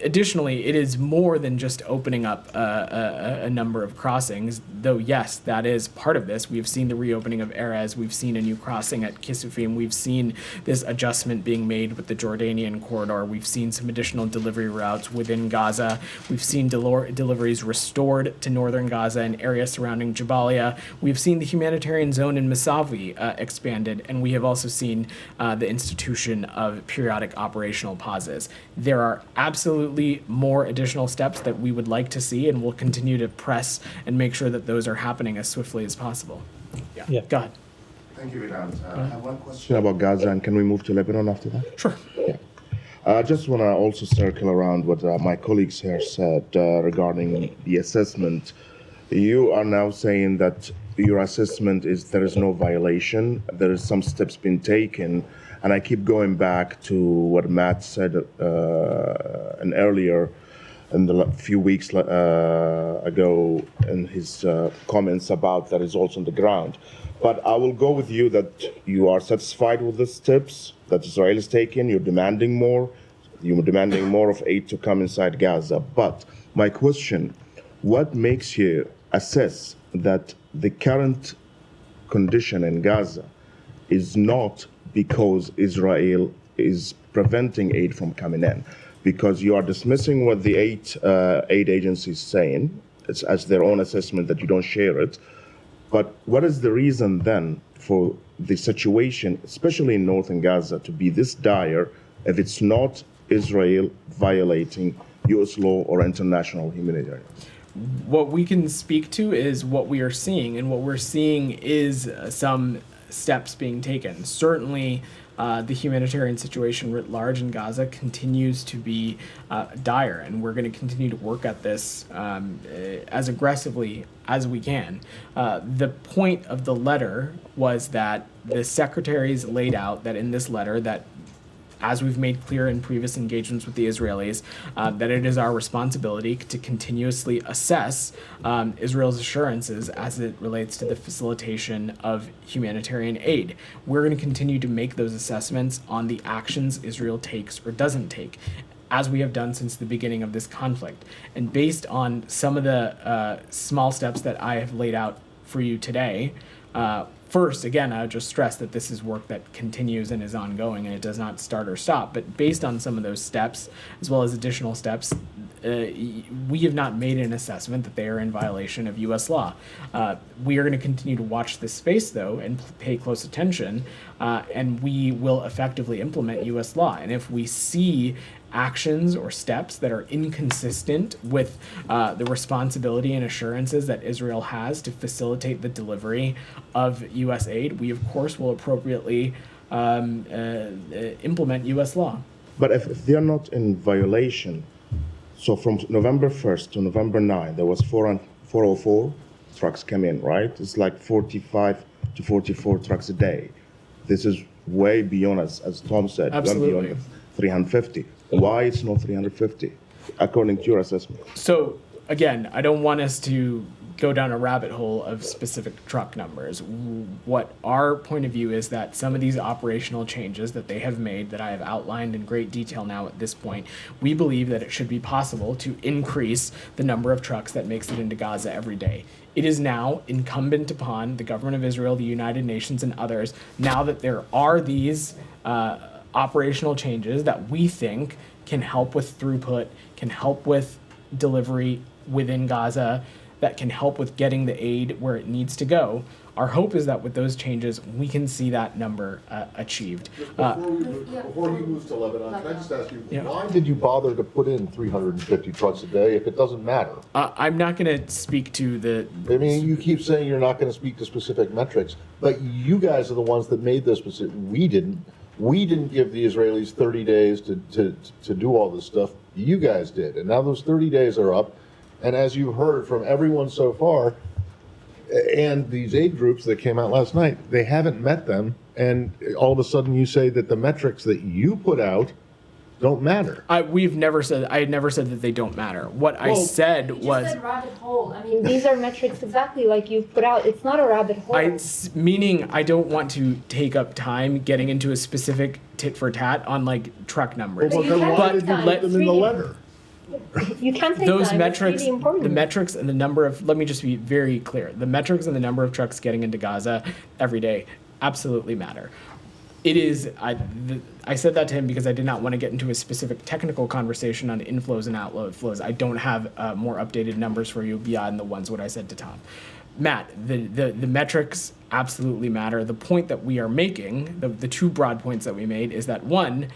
A: Additionally, it is more than just opening up a number of crossings, though yes, that is part of this. We've seen the reopening of Erez, we've seen a new crossing at Kisufim, we've seen this adjustment being made with the Jordanian corridor, we've seen some additional delivery routes within Gaza. We've seen deliveries restored to northern Gaza and areas surrounding Jabalia. We've seen the humanitarian zone in Masavi expanded, and we have also seen the institution of periodic operational pauses. There are absolutely more additional steps that we would like to see, and we'll continue to press and make sure that those are happening as swiftly as possible. Yeah. Go ahead.
I: Thank you, Iran. I have one question about Gaza, and can we move to Lebanon after that?
A: Sure.
I: Yeah. I just want to also circle around what my colleagues here said regarding the assessment. You are now saying that your assessment is there is no violation, there is some steps being taken, and I keep going back to what Matt said and earlier in the few weeks ago in his comments about the results on the ground. But I will go with you that you are satisfied with the steps that Israel is taking. You're demanding more. You're demanding more of aid to come inside Gaza. But my question, what makes you assess that the current condition in Gaza is not because Israel is preventing aid from coming in? Because you are dismissing what the aid agencies saying. It's as their own assessment that you don't share it. But what is the reason then for the situation, especially in northern Gaza, to be this dire if it's not Israel violating U.S. law or international humanitarian?
A: What we can speak to is what we are seeing, and what we're seeing is some steps being taken. Certainly, the humanitarian situation writ large in Gaza continues to be dire, and we're going to continue to work at this as aggressively as we can. The point of the letter was that the secretaries laid out that in this letter that as we've made clear in previous engagements with the Israelis, that it is our responsibility to continuously assess Israel's assurances as it relates to the facilitation of humanitarian aid. We're going to continue to make those assessments on the actions Israel takes or doesn't take, as we have done since the beginning of this conflict. And based on some of the small steps that I have laid out for you today, first, again, I would just stress that this is work that continues and is ongoing and it does not start or stop. But based on some of those steps, as well as additional steps, we have not made an assessment that they are in violation of U.S. law. We are going to continue to watch this space, though, and pay close attention, and we will effectively implement U.S. law. And if we see actions or steps that are inconsistent with the responsibility and assurances that Israel has to facilitate the delivery of U.S. aid, we, of course, will appropriately implement U.S. law.
I: But if they're not in violation, so from November 1st to November 9th, there was 404 trucks come in, right? It's like 45 to 44 trucks a day. This is way beyond, as Tom said,
A: Absolutely.
I: way beyond 350. Why it's not 350, according to your assessment?
A: So, again, I don't want us to go down a rabbit hole of specific truck numbers. What our point of view is that some of these operational changes that they have made, that I have outlined in great detail now at this point, we believe that it should be possible to increase the number of trucks that makes it into Gaza every day. It is now incumbent upon the government of Israel, the United Nations, and others, now that there are these operational changes that we think can help with throughput, can help with delivery within Gaza, that can help with getting the aid where it needs to go. Our hope is that with those changes, we can see that number achieved.
B: Before you move to Lebanon, can I just ask you,
A: Yeah.
B: why did you bother to put in 350 trucks a day if it doesn't matter?
A: I'm not going to speak to the.
B: I mean, you keep saying you're not going to speak to specific metrics, but you guys are the ones that made those specific. We didn't. We didn't give the Israelis 30 days to do all this stuff. You guys did. And now those 30 days are up. And as you've heard from everyone so far, and these aid groups that came out last night, they haven't met them. And all of a sudden you say that the metrics that you put out don't matter.
A: I had never said that they don't matter. What I said
D: You
A: was.
D: just said rabbit hole. I mean, these are metrics exactly like you've put out. It's not a rabbit hole.
A: Meaning I don't want to take up time getting into a specific tit for tat on like truck numbers.
B: Well,
D: you
B: then
D: can't
B: why
D: take
B: did you
D: time.
B: put them in the
D: Really-
B: letter?
D: You can't take
A: Those
D: time.
A: metrics,
D: It's really important.
A: the metrics and the number of, let me just be very clear. The metrics and the number of trucks getting into Gaza every day absolutely matter. It is, I said that to him because I did not want to get into a specific technical conversation on inflows and outflows. I don't have more updated numbers for you beyond the ones what I said to Tom. Matt, the metrics absolutely matter. The point that we are making, the two broad points that we made, is that one,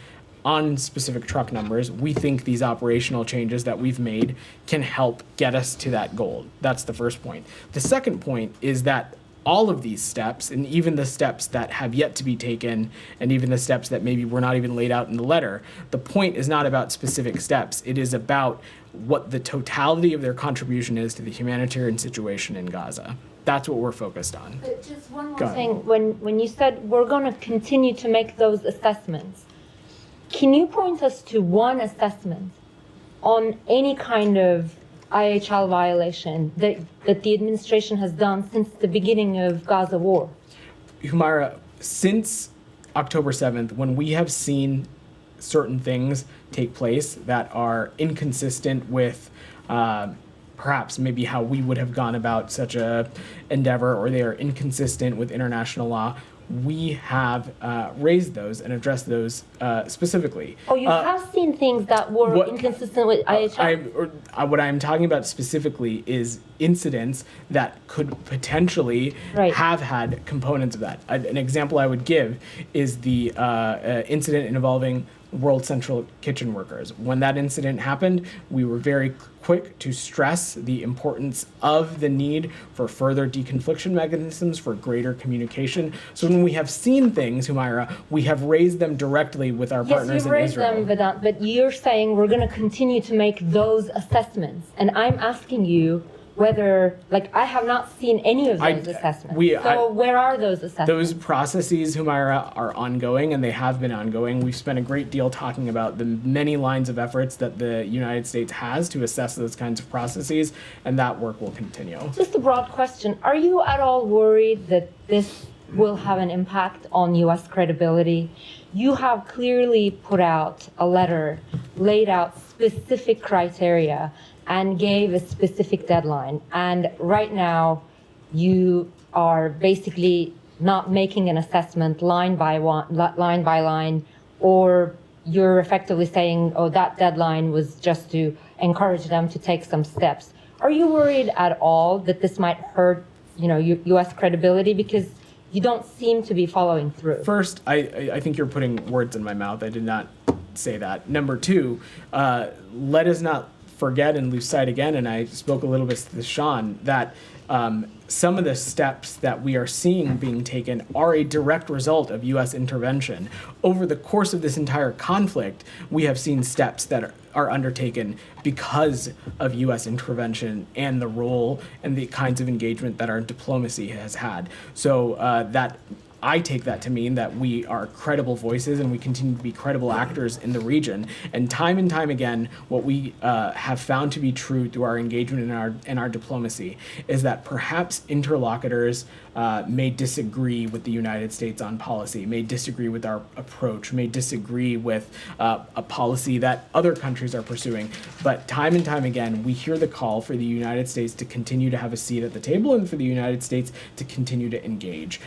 A: on specific truck numbers, we think these operational changes that we've made can help get us to that goal. That's the first point. The second point is that all of these steps, and even the steps that have yet to be taken, and even the steps that maybe were not even laid out in the letter, the point is not about specific steps. It is about what the totality of their contribution is to the humanitarian situation in Gaza. That's what we're focused on.
D: But just one
A: Go
D: more
A: ahead.
D: thing. When you said we're going to continue to make those assessments, can you point us to one assessment on any kind of IHL violation that the administration has done since the beginning of Gaza war?
A: Humaira, since October 7th, when we have seen certain things take place that are inconsistent with perhaps maybe how we would have gone about such a endeavor, or they are inconsistent with international law, we have raised those and addressed those specifically.
D: Oh, you have seen things that were
A: what-
D: inconsistent with IHL?
A: What I'm talking about specifically is incidents that could potentially
D: Right.
A: have had components of that. An example I would give is the incident involving World Central Kitchen workers. When that incident happened, we were very quick to stress the importance of the need for further deconfliction mechanisms, for greater communication. So when we have seen things, Humaira, we have raised them directly with our
D: Yes,
A: partners
D: you
A: in
D: raised
A: Israel.
D: them, but you're saying we're going to continue to make those assessments. And I'm asking you, whether, like, I have not seen any of those assessments. Where are those assessments?
A: Those processes, Humaira, are ongoing, and they have been ongoing. We've spent a great deal talking about the many lines of efforts that the United States has to assess those kinds of processes, and that work will continue.
D: Just a broad question. Are you at all worried that this will have an impact on U.S. credibility? You have clearly put out a letter, laid out specific criteria, and gave a specific deadline. And right now, you are basically not making an assessment line by line, or you're effectively saying, oh, that deadline was just to encourage them to take some steps. Are you worried at all that this might hurt, U.S. credibility? Because you don't seem to be following through.
A: First, I think you're putting words in my mouth. I did not say that. Number two, let us not forget and lose sight again, and I spoke a little bit to Sean, that some of the steps that we are seeing being taken are a direct result of U.S. intervention. Over the course of this entire conflict, we have seen steps that are undertaken because of U.S. intervention and the role and the kinds of engagement that our diplomacy has had. So that I take that to mean that we are credible voices and we continue to be credible actors in the region. And time again, what we have found to be true through our engagement in our diplomacy is that perhaps interlocutors may disagree with the United States on policy, may disagree with our approach, may disagree with a policy that other countries are pursuing. But time and time again, we hear the call for the United States to continue to have a seat at the table and for the United States to continue to engage.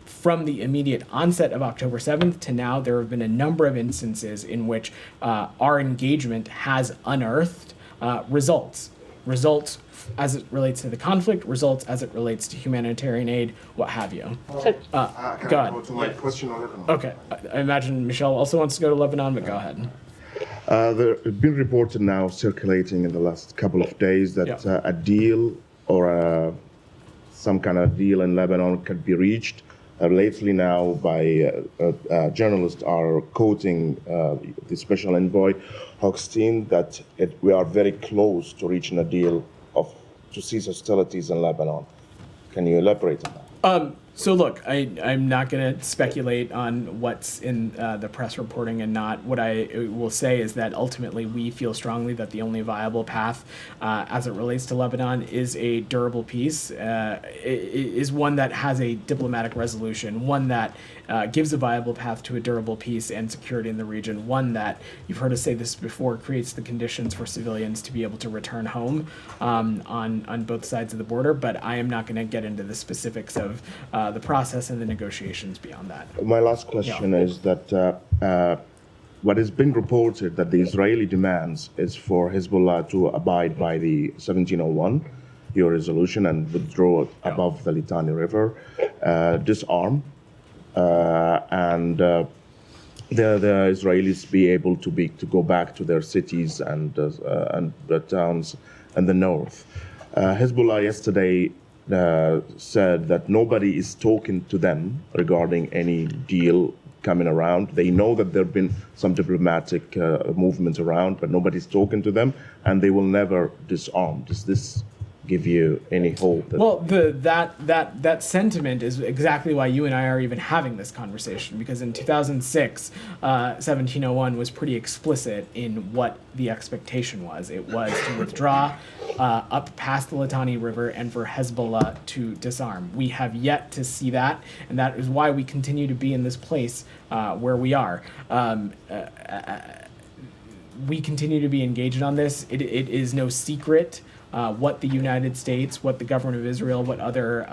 A: From the immediate onset of October 7th to now, there have been a number of instances in which our engagement has unearthed results as it relates to the conflict, results as it relates to humanitarian aid, what have you.
I: Can
A: Go
I: I
A: ahead.
I: go to my question on Lebanon?
A: Okay, I imagine Michelle also wants to go to Lebanon, but go ahead.
I: There have been reported now circulating in the last couple of days that a deal or some kind of deal in Lebanon could be reached. Lately now by journalists are quoting the special envoy Hochstein that we are very close to reaching a deal to cease hostilities in Lebanon. Can you elaborate on that?
A: So look, I'm not going to speculate on what's in the press reporting and not. What I will say is that ultimately we feel strongly that the only viable path as it relates to Lebanon is a durable peace, is one that has a diplomatic resolution, one that gives a viable path to a durable peace and security in the region, one that, you've heard us say this before, creates the conditions for civilians to be able to return home on both sides of the border. But I am not going to get into the specifics of the process and the negotiations beyond that.
I: My last question is that what has been reported that the Israeli demands is for Hezbollah to abide by the 1701, your resolution, and withdraw above the Litani River, disarm, and the Israelis be able to go back to their cities and the towns in the north. Hezbollah yesterday said that nobody is talking to them regarding any deal coming around. They know that there have been some diplomatic movements around, but nobody's talking to them, and they will never disarm. Does this give you any hope?
A: Well, that sentiment is exactly why you and I are even having this conversation, because in 2006, 1701 was pretty explicit in what the expectation was. It was to withdraw up past the Litani River and for Hezbollah to disarm. We have yet to see that, and that is why we continue to be in this place where we are. We continue to be engaged on this. It is no secret what the United States, what the government of Israel, what other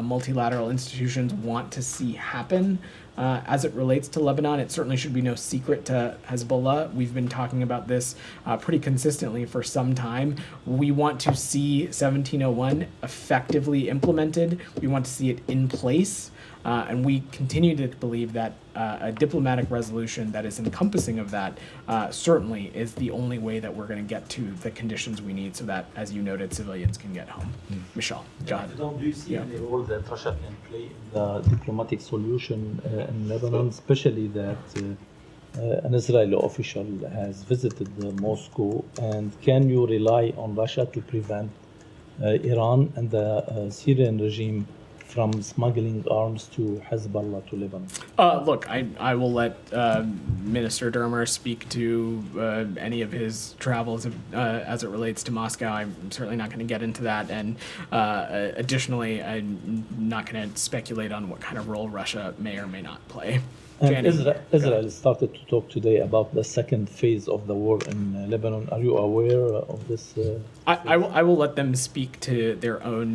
A: multilateral institutions want to see happen as it relates to Lebanon. It certainly should be no secret to Hezbollah. We've been talking about this pretty consistently for some time. We want to see 1701 effectively implemented. We want to see it in place. And we continue to believe that a diplomatic resolution that is encompassing of that certainly is the only way that we're going to get to the conditions we need so that, as you noted, civilians can get home. Michelle, go ahead.
J: Do you see any role that Russia can play in the diplomatic solution in Lebanon, especially that an Israeli official has visited Moscow, and can you rely on Russia to prevent Iran and the Syrian regime from smuggling arms to Hezbollah to Lebanon?
A: Look, I will let Minister Dermer speak to any of his travels as it relates to Moscow. I'm certainly not going to get into that. And additionally, I'm not going to speculate on what kind of role Russia may or may not play.
J: And
A: Jani?
J: Israel started to talk today about the second phase of the war in Lebanon. Are you aware of this?
A: I will let them speak to their own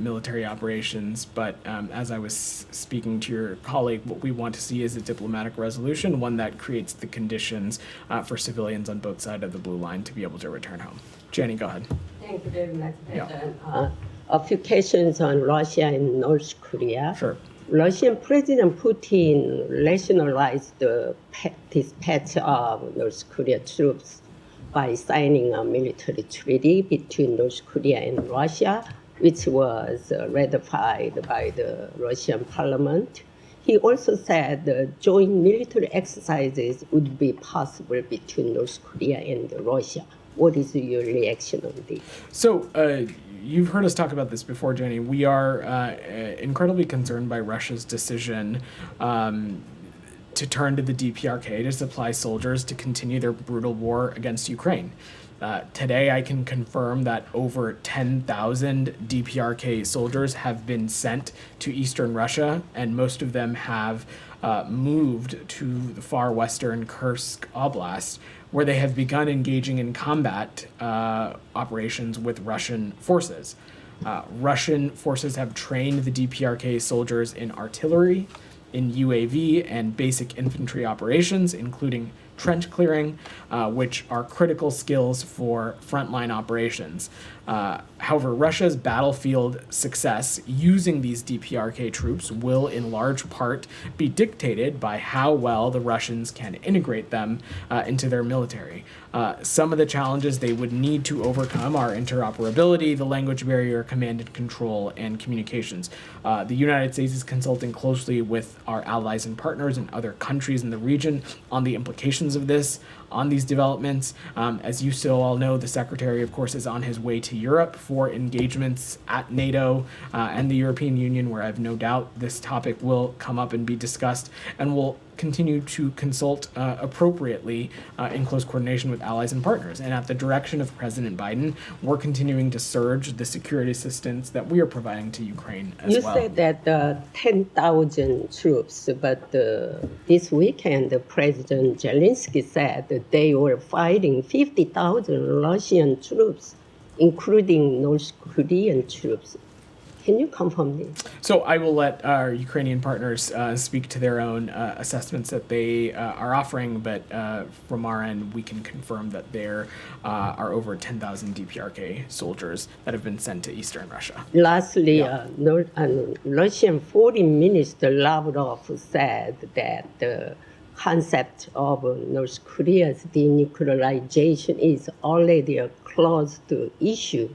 A: military operations, but as I was speaking to your colleague, what we want to see is a diplomatic resolution, one that creates the conditions for civilians on both sides of the blue line to be able to return home. Jenny, go ahead.
K: Thank you very much,
A: Yeah.
K: President. A few questions on Russia and North Korea.
A: Sure.
K: Russian President Putin rationalized the dispatch of North Korea troops by signing a military treaty between North Korea and Russia, which was ratified by the Russian parliament. He also said the joint military exercises would be possible between North Korea and Russia. What is your reaction on this?
A: So, you've heard us talk about this before, Jenny. We are incredibly concerned by Russia's decision to turn to the DPRK to supply soldiers to continue their brutal war against Ukraine. Today, I can confirm that over 10,000 DPRK soldiers have been sent to eastern Russia, and most of them have moved to the far western Kursk Oblast, where they have begun engaging in combat operations with Russian forces. Russian forces have trained the DPRK soldiers in artillery, in UAV, and basic infantry operations, including trench clearing, which are critical skills for frontline operations. However, Russia's battlefield success using these DPRK troops will in large part be dictated by how well the Russians can integrate them into their military. Some of the challenges they would need to overcome are interoperability, the language barrier, command and control, and communications. The United States is consulting closely with our allies and partners in other countries in the region on the implications of this, on these developments. As you still all know, the Secretary, of course, is on his way to Europe for engagements at NATO and the European Union, where I have no doubt this topic will come up and be discussed, and will continue to consult appropriately in close coordination with allies and partners. And at the direction of President Biden, we're continuing to surge the security assistance that we are providing to Ukraine as well.
K: You said that 10,000 troops, but this weekend, President Zelensky said that they were fighting 50,000 Russian troops, including North Korean troops. Can you confirm this?
A: So I will let our Ukrainian partners speak to their own assessments that they are offering, but from our end, we can confirm that there are over 10,000 DPRK soldiers that have been sent to eastern Russia.
K: Lastly, Russian Foreign Minister Lavrov said that the concept of North Korea's denuclearization is already a closed issue.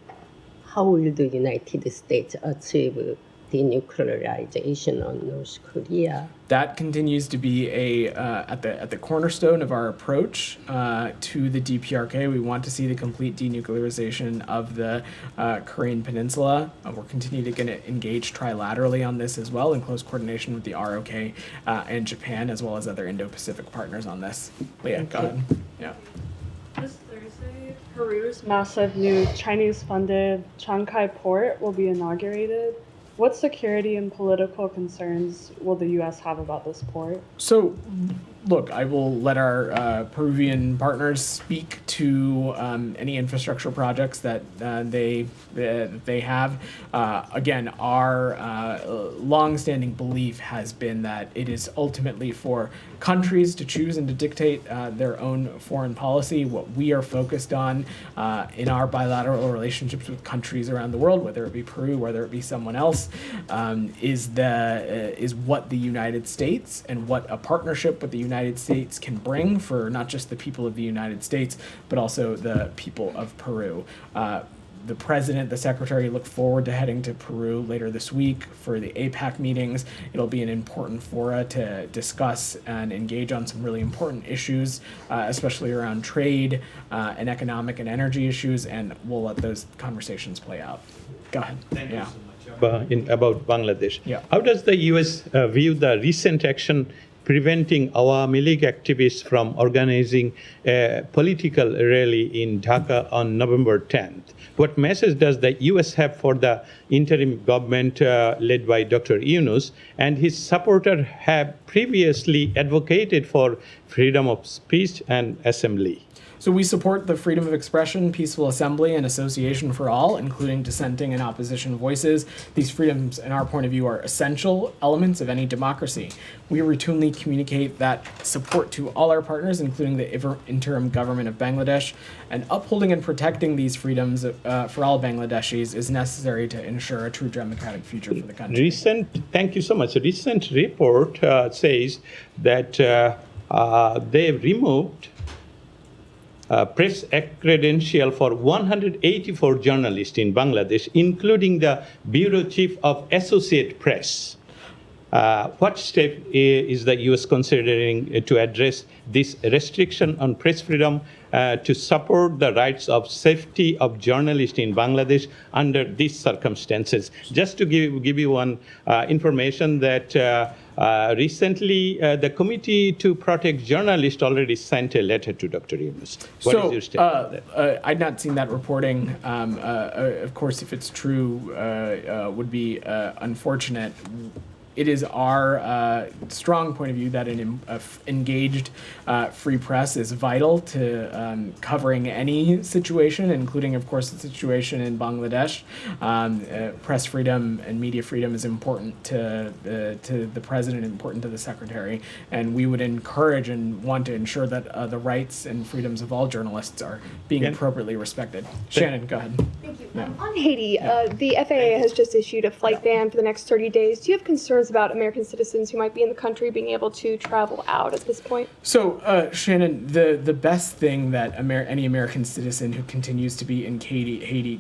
K: How will the United States achieve denuclearization on North Korea?
A: That continues to be at the cornerstone of our approach to the DPRK. We want to see the complete denuclearization of the Korean Peninsula. We're continuing to engage trilaterally on this as well, in close coordination with the ROK and Japan, as well as other Indo-Pacific partners on this. Leah, go ahead. Yeah.
E: This Thursday, Peru's massive new Chinese-funded Chancay port will be inaugurated. What security and political concerns will the U.S. have about this port?
A: So, look, I will let our Peruvian partners speak to any infrastructure projects that they have. Again, our longstanding belief has been that it is ultimately for countries to choose and to dictate their own foreign policy. What we are focused on in our bilateral relationships with countries around the world, whether it be Peru, whether it be someone else, is what the United States and what a partnership with the United States can bring for not just the people of the United States, but also the people of Peru. the president, the secretary look forward to heading to Peru later this week for the APAC meetings. It'll be an important fora to discuss and engage on some really important issues, especially around trade and economic and energy issues, and we'll let those conversations play out. Go ahead.
L: Thank you so much. About Bangladesh.
A: Yeah.
L: How does the U.S. View the recent action preventing Awami League activists from organizing a political rally in Dhaka on November 10th? What message does the U.S. have for the interim government led by Dr. Yunus and his supporters have previously advocated for freedom of speech and assembly?
A: So we support the freedom of expression, peaceful assembly, and association for all, including dissenting and opposition voices. These freedoms, in our point of view, are essential elements of any democracy. We routinely communicate that support to all our partners, including the interim government of Bangladesh, and upholding and protecting these freedoms for all Bangladeshis is necessary to ensure a true democratic future for the country.
L: Thank you so much. A recent report says that they've removed press credential for 184 journalists in Bangladesh, including the bureau chief of Associate Press. What step is the U.S. considering to address this restriction on press freedom to support the rights of safety of journalists in Bangladesh under these circumstances? Just to give you one information that recently the Committee to Protect Journalists already sent a letter to Dr. Yunus. What is your statement on that?
A: I'd not seen that reporting. Of course, if it's true, would be unfortunate. It is our strong point of view that an engaged free press is vital to covering any situation, including, of course, the situation in Bangladesh. Press freedom and media freedom is important to the president, important to the secretary, and we would encourage and want to ensure that the rights and freedoms of all journalists are being appropriately respected. Shannon, go ahead.
E: Thank you.
A: Yeah.
E: On Haiti, the FAA has just issued a flight ban for the next 30 days. Do you have concerns about American citizens who might be in the country being able to travel out at this point?
A: So, Shannon, the best thing that any American citizen who continues to be in Haiti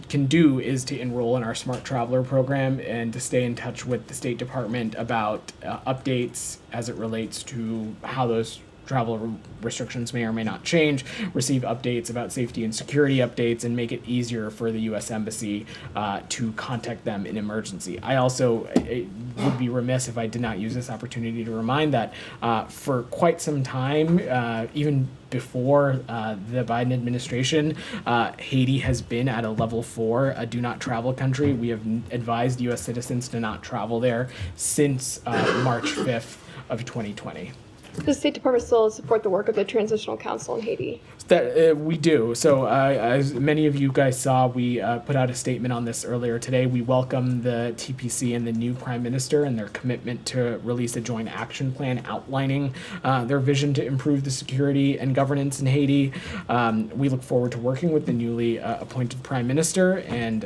A: can do is to enroll in our Smart Traveler program and to stay in touch with the State Department about updates as it relates to how those travel restrictions may or may not change, receive updates about safety and security updates, and make it easier for the U.S. Embassy to contact them in emergency. I also would be remiss if I did not use this opportunity to remind that for quite some time, even before the Biden administration, Haiti has been at a level 4, a do not travel country. We have advised U.S. citizens to not travel there since March 5th of 2020.
E: Does the State Department still support the work of the Transitional Council in Haiti?
A: That we do. So as many of you guys saw, we put out a statement on this earlier today. We welcome the TPC and the new Prime Minister and their commitment to release a joint action plan outlining their vision to improve the security and governance in Haiti. We look forward to working with the newly appointed Prime Minister, and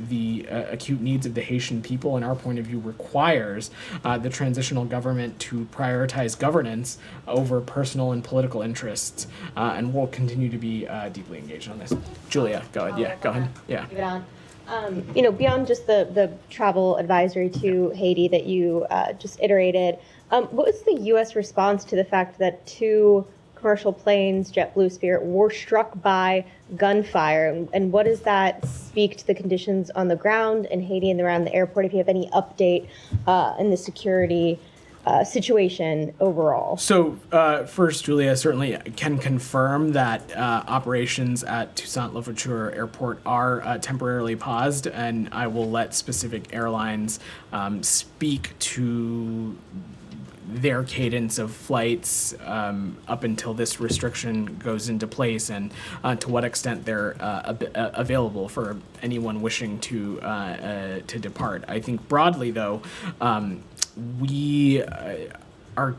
A: the acute needs of the Haitian people, in our point of view, requires the transitional government to prioritize governance over personal and political interests, and we'll continue to be deeply engaged on this. Julia, go ahead. Yeah, go ahead. Yeah.
M: Give it on. Beyond just the travel advisory to Haiti that you just iterated, what was the U.S. response to the fact that 2 commercial planes, JetBlue, Spirit, were struck by gunfire? And what does that speak to the conditions on the ground in Haiti and around the airport, if you have any update in the security situation overall?
A: So first, Julia, certainly can confirm that operations at Toussaint Louverture Airport are temporarily paused, and I will let specific airlines speak to their cadence of flights up until this restriction goes into place, and to what extent they're available for anyone wishing to depart. I think broadly, though, we are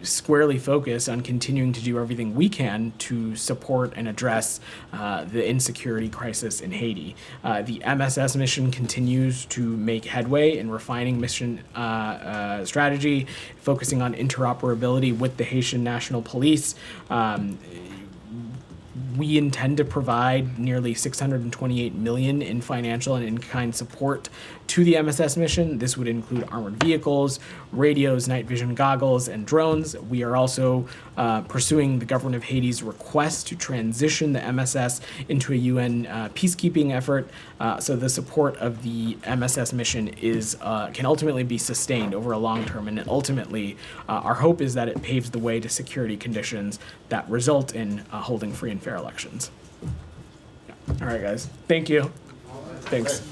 A: squarely focused on continuing to do everything we can to support and address the insecurity crisis in Haiti. The MSS mission continues to make headway in refining mission strategy, focusing on interoperability with the Haitian National Police. We intend to provide nearly $628 million in financial and in-kind support to the MSS mission. This would include armored vehicles, radios, night vision goggles, and drones. We are also pursuing the government of Haiti's request to transition the MSS into a UN peacekeeping effort. So the support of the MSS mission can ultimately be sustained over a long term, and ultimately our hope is that it paves the way to security conditions that result in holding free and fair elections. Yeah. All right, guys. Thank you. Thanks.